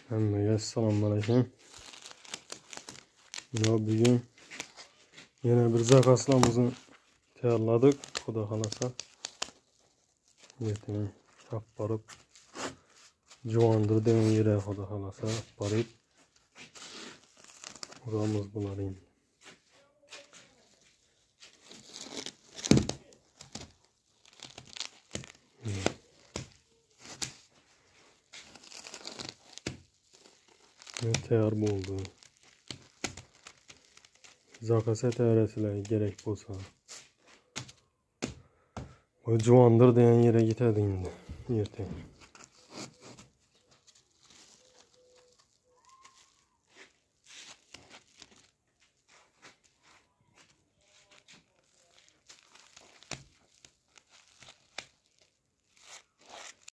Hammaga selamünaleyküm. Ya bugün yine bir zakaslamızı tayarladık. Xudo xolasa. Ertaga olib borib Juvandir degan yere Xudo xolasa borib uramiz bular endi. Tayyor bo'ldi. Zakasa tayyorlasizlar kerak bo'lsa. Bu Juvandir degan yere gitadi endi ertaga.